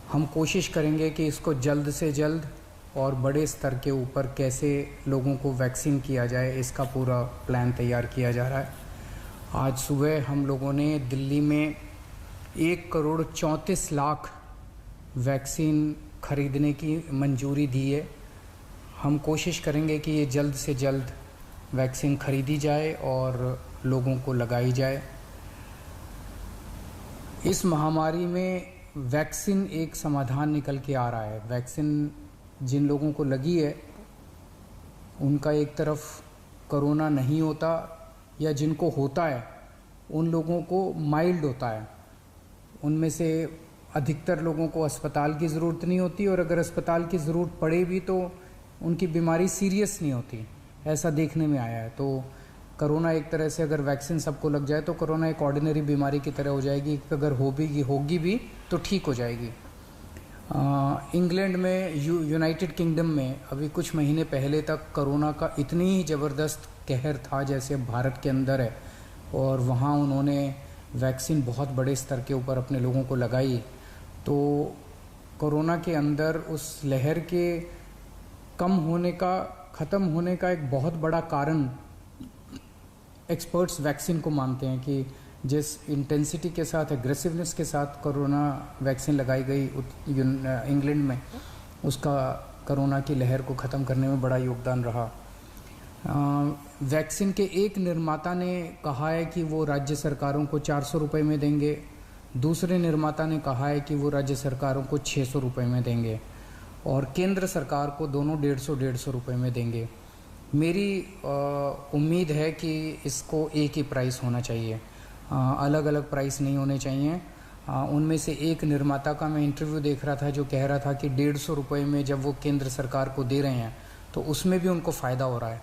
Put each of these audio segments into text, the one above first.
हम कोशिश करेंगे कि इसको जल्द से जल्द और बड़े स्तर के ऊपर कैसे लोगों को वैक्सीन किया जाए, इसका पूरा प्लान तैयार किया जा रहा है। आज सुबह हम लोगों ने दिल्ली में 1,34,00,000 वैक्सीन खरीदने की मंजूरी दी है। हम कोशिश करेंगे कि ये जल्द से जल्द वैक्सीन खरीदी जाए और लोगों को लगाई जाए। इस महामारी में वैक्सीन एक समाधान निकल के आ रहा है। वैक्सीन जिन लोगों को लगी है उनका एक तरफ कोरोना नहीं होता, या जिनको होता है उन लोगों को माइल्ड होता है। उनमें से अधिकतर लोगों को अस्पताल की ज़रूरत नहीं होती, और अगर अस्पताल की ज़रूरत पड़े भी तो उनकी बीमारी सीरियस नहीं होती, ऐसा देखने में आया है। तो कोरोना एक तरह से अगर वैक्सीन सबको लग जाए तो कोरोना एक ऑर्डिनरी बीमारी की तरह हो जाएगी, अगर होगी भी तो ठीक हो जाएगी। इंग्लैंड में, यूनाइटेड किंगडम में अभी कुछ महीने पहले तक कोरोना का इतनी ही ज़बरदस्त कहर था जैसे भारत के अंदर है, और वहाँ उन्होंने वैक्सीन बहुत बड़े स्तर के ऊपर अपने लोगों को लगाई। तो कोरोना के अंदर उस लहर के ख़त्म होने का एक बहुत बड़ा कारण एक्सपर्ट्स वैक्सीन को मानते हैं कि जिस इंटेंसिटी के साथ, एग्रेसिवनेस के साथ कोरोना वैक्सीन लगाई गई इंग्लैंड में, उसका कोरोना की लहर को ख़त्म करने में बड़ा योगदान रहा। वैक्सीन के एक निर्माता ने कहा है कि वो राज्य सरकारों को 400 रुपये में देंगे, दूसरे निर्माता ने कहा है कि वो राज्य सरकारों को 600 रुपये में देंगे, और केंद्र सरकार को दोनों 150 रुपये में देंगे। मेरी उम्मीद है कि इसको एक ही प्राइस होना चाहिए, अलग अलग प्राइस नहीं होने चाहिए। उनमें से एक निर्माता का मैं इंटरव्यू देख रहा था जो कह रहा था कि 150 रुपये में जब वो केंद्र सरकार को दे रहे हैं तो उसमें भी उनको फ़ायदा हो रहा है।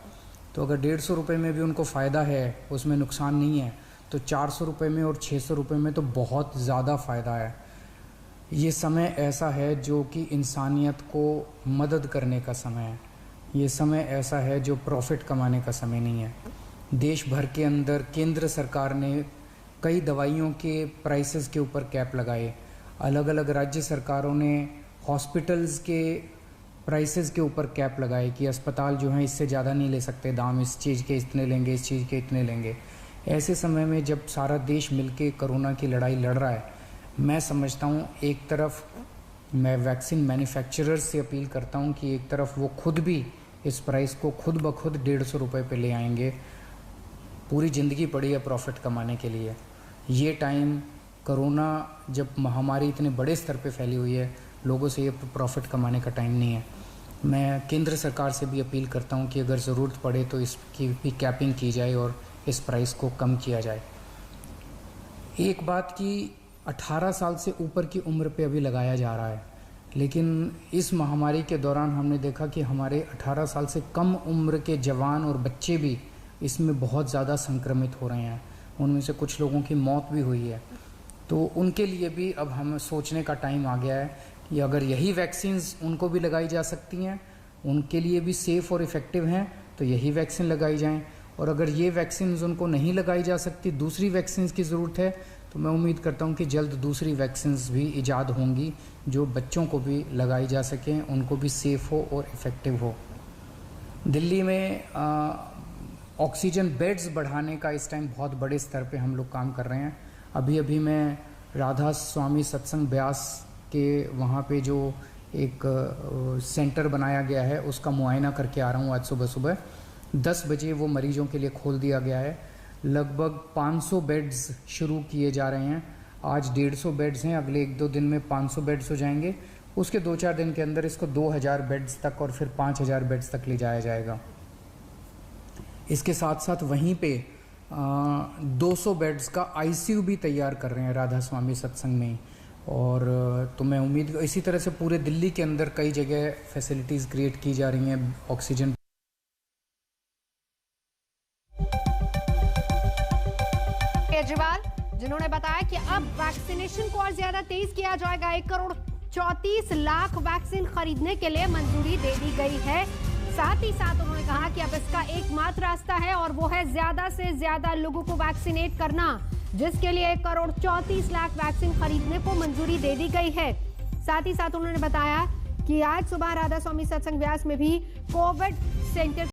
तो अगर 150 रुपये में भी उनको फ़ायदा है, उसमें नुकसान नहीं है, तो 400 रुपये में और 600 रुपये में तो बहुत ज़्यादा फ़ायदा है। ये समय ऐसा है जो कि इंसानियत को मदद करने का समय है। ये समय ऐसा है जो प्रॉफिट कमाने का समय नहीं है। देश भर के अंदर केंद्र सरकार ने कई दवाइयों के प्राइसेस के ऊपर कैप लगाए। अलग अलग राज्य सरकारों ने हॉस्पिटल्स के प्राइसेस के ऊपर कैप लगाए कि अस्पताल जो हैं इससे ज़्यादा नहीं ले सकते दाम, इस चीज़ के इतने लेंगे, इस चीज़ के इतने लेंगे। ऐसे समय में जब सारा देश मिलके कोरोना की लड़ाई लड़ रहा है, मैं समझता हूँ एक तरफ मैं वैक्सीन मैन्युफैक्चरर्स से अपील करता हूँ कि एक तरफ वो खुद भी इस प्राइस को खुद ब खुद 150 रुपये पे ले आएंगे। पूरी ज़िंदगी पड़ी है प्रॉफिट कमाने के लिए। ये टाइम कोरोना जब महामारी इतने बड़े स्तर पे फैली हुई है, लोगों से ये प्रॉफिट कमाने का टाइम नहीं है। मैं केंद्र सरकार से भी अपील करता हूँ कि अगर ज़रूरत पड़े तो इसकी भी कैपिंग की जाए और इस प्राइस को कम किया जाए। एक बात कि 18 साल से ऊपर की उम्र पे अभी लगाया जा रहा है, लेकिन इस महामारी के दौरान हमने देखा कि हमारे 18 साल से कम उम्र के जवान और बच्चे भी इसमें बहुत ज़्यादा संक्रमित हो रहे हैं। उनमें से कुछ लोगों की मौत भी हुई है। तो उनके लिए भी अब हमें सोचने का टाइम आ गया है कि अगर यही वैक्सीन्स उनको भी लगाई जा सकती हैं, उनके लिए भी सेफ़ और इफ़ेक्टिव हैं, तो यही वैक्सीन लगाई जाएं। और अगर ये वैक्सीन्स उनको नहीं लगाई जा सकती, दूसरी वैक्सीन्स की ज़रूरत है, तो मैं उम्मीद करता हूँ कि जल्द दूसरी वैक्सीन्स भी ईजाद होंगी जो बच्चों को भी लगाई जा सकें, उनको भी सेफ़ हो और इफ़ेक्टिव हो। दिल्ली में ऑक्सीजन बेड्स बढ़ाने का इस टाइम बहुत बड़े स्तर पे हम लोग काम कर रहे हैं। अभी अभी मैं राधा स्वामी सत्संग ब्यास के वहाँ पे जो एक सेंटर बनाया गया है उसका मुआयना करके आ रहा हूँ। आज सुबह सुबह 10 बजे वो मरीजों के लिए खोल दिया गया है। लगभग 500 बेड्स शुरू किए जा रहे हैं। आज 150 बेड्स हैं, अगले 1-2 दिन में 500 बेड्स हो जाएंगे। उसके 2-4 दिन के अंदर इसको 2000 बेड्स तक और फिर 5000 बेड्स तक ले जाया जाएगा। इसके साथ साथ वहीं पे 200 बेड्स का आईसीयू भी तैयार कर रहे हैं राधा स्वामी सत्संग में। और तो मैं उम्मीद, इसी तरह से पूरे दिल्ली के अंदर कई जगह फैसिलिटीज़ क्रिएट की जा रही हैं ऑक्सीजन। केजरीवाल जिन्होंने बताया कि अब वैक्सीनेशन को और ज्यादा तेज किया जाएगा। 1,34,00,000 वैक्सीन खरीदने के लिए मंजूरी दे दी गई है। साथ ही साथ उन्होंने कहा कि अब इसका एकमात्र रास्ता है और वो है ज्यादा से ज्यादा लोगों को वैक्सीनेट करना, जिसके लिए 1,34,00,000 वैक्सीन खरीदने को मंजूरी दे दी गई है। साथ ही साथ उन्होंने बताया कि आज सुबह राधा स्वामी सत्संग व्यास में भी कोविड सेंटर